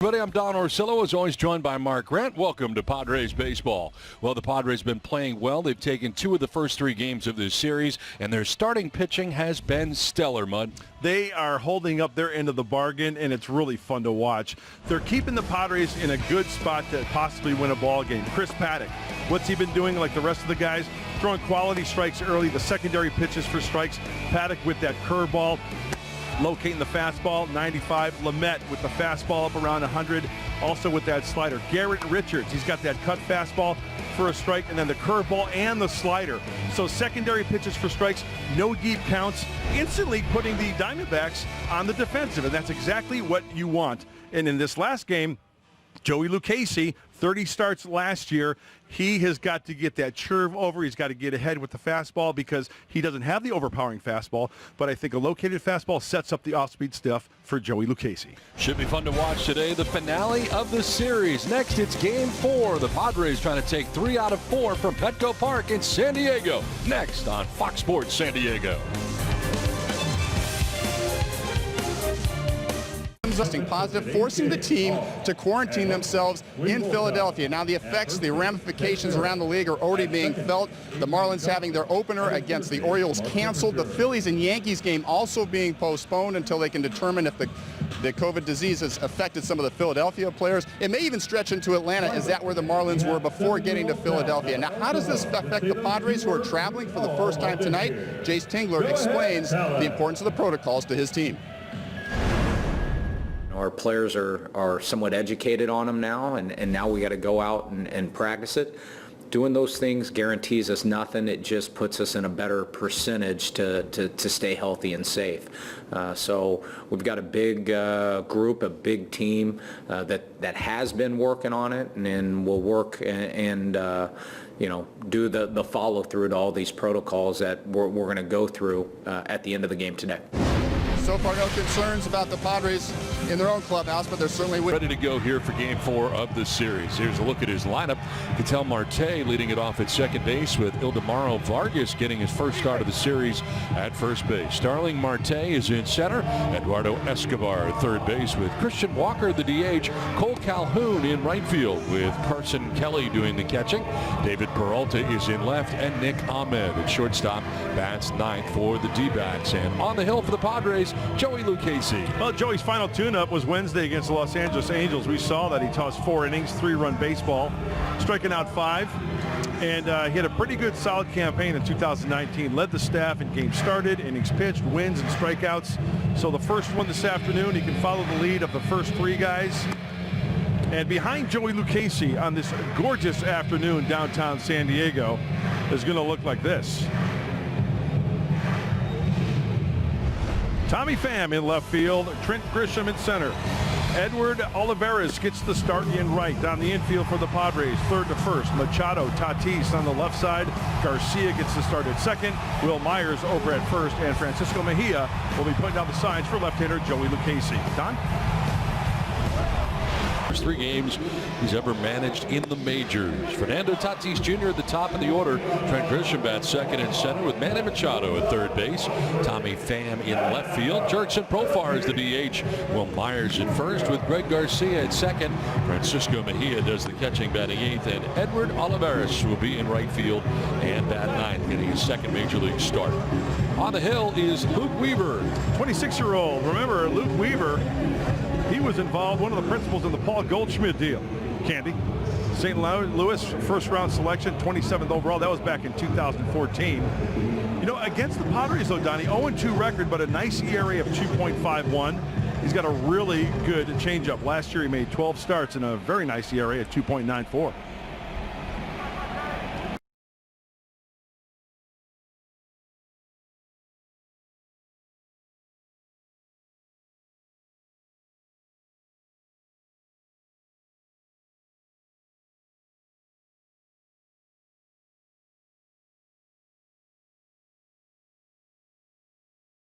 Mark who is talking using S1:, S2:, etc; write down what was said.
S1: Everybody, I'm Don Orsillo, as always joined by Mark Grant. Welcome to Padres baseball. Well, the Padres have been playing well. They've taken 2 of the first 3 games of this series, and their starting pitching has been stellar, Mud.
S2: They are holding up their end of the bargain, and it's really fun to watch. They're keeping the Padres in a good spot to possibly win a ball game. Chris Paddock, what's he been doing like the rest of the guys? Throwing quality strikes early, the secondary pitches for strikes. Paddock with that curveball, locating the fastball, 95. Lamet with the fastball up around 100, also with that slider. Garrett Richards, he's got that cut fastball for a strike, and then the curveball and the slider. So secondary pitches for strikes, no deep counts, instantly putting the Diamondbacks on the defensive, and that's exactly what you want. And in this last game, Joey Lucchesi, 30 starts last year. He has got to get that curve over. He's got to get ahead with the fastball because he doesn't have the overpowering fastball. But I think a located fastball sets up the off-speed stuff for Joey Lucchesi.
S1: Should be fun to watch today, the finale of the series. Next, it's Game 4. The Padres trying to take 3 out of 4 from Petco Park in San Diego. Next on Fox Sports San Diego.
S3: Testing positive, forcing the team to quarantine themselves in Philadelphia. Now the effects, the ramifications around the league are already being felt. The Marlins having their opener against the Orioles canceled. The Phillies and Yankees game also being postponed until they can determine if the COVID disease has affected some of the Philadelphia players. It may even stretch into Atlanta. Is that where the Marlins were before getting to Philadelphia? Now, how does this affect the Padres who are traveling for the first time tonight? Jace Tingler explains the importance of the protocols to his team.
S4: Our players are somewhat educated on them now, and now we got to go out and practice it. Doing those things guarantees us nothing. It just puts us in a better percentage to stay healthy and safe. So we've got a big group, a big team that has been working on it, and will work and you know, do the follow through to all these protocols that we're going to go through at the end of the game today.
S3: So far, no concerns about the Padres in their own clubhouse, but they're certainly
S1: ready to go here for Game 4 of the series. Here's a look at his lineup. Ketel Marte leading it off at second base, with Ildemaro Vargas getting his first start of the series at first base. Starling Marte is in center. Eduardo Escobar at third base, with Christian Walker the DH. Cole Calhoun in right field, with Carson Kelly doing the catching. David Peralta is in left, and Nick Ahmed at shortstop bats ninth for the D-backs. And on the hill for the Padres, Joey Lucchesi.
S2: Well, Joey's final tune-up was Wednesday against the Los Angeles Angels. We saw that he tossed 4 innings, 3-run baseball, striking out 5. And he had a pretty good, solid campaign in 2019. Led the staff in games started, innings pitched, wins, and strikeouts. So the first one this afternoon, he can follow the lead of the first 3 guys. And behind Joey Lucchesi on this gorgeous afternoon downtown San Diego is going to look like this. Tommy Pham in left field, Trent Grisham in center. Edward Olivares gets the start in right. Down the infield for the Padres, third to first. Machado, Tatis on the left side. Garcia gets the start at second. Will Myers over at first, and Francisco Mejia will be putting down the signs for left-hander Joey Lucchesi. Don?
S1: First 3 games he's ever managed in the majors. Fernando Tatis Jr. at the top of the order. Trent Grisham bats second and center, with Manny Machado at third base. Tommy Pham in left field. Jurickson Profar is the DH. Will Myers at first, with Greg Garcia at second. Francisco Mejia does the catching, batting 8th, and Edward Olivares will be in right field and bat 9th, getting his second major league start. On the hill is Luke Weaver,
S2: 26-year-old. Remember, Luke Weaver, he was involved, one of the principals in the Paul Goldschmidt deal. Candy. St. Louis first-round selection, 27th overall. That was back in 2014. You know, against the Padres, though, Donnie, 0-2 record, but a nice ERA of 2.51. He's got a really good changeup. Last year, he made 12 starts and a very nice ERA at 2.94.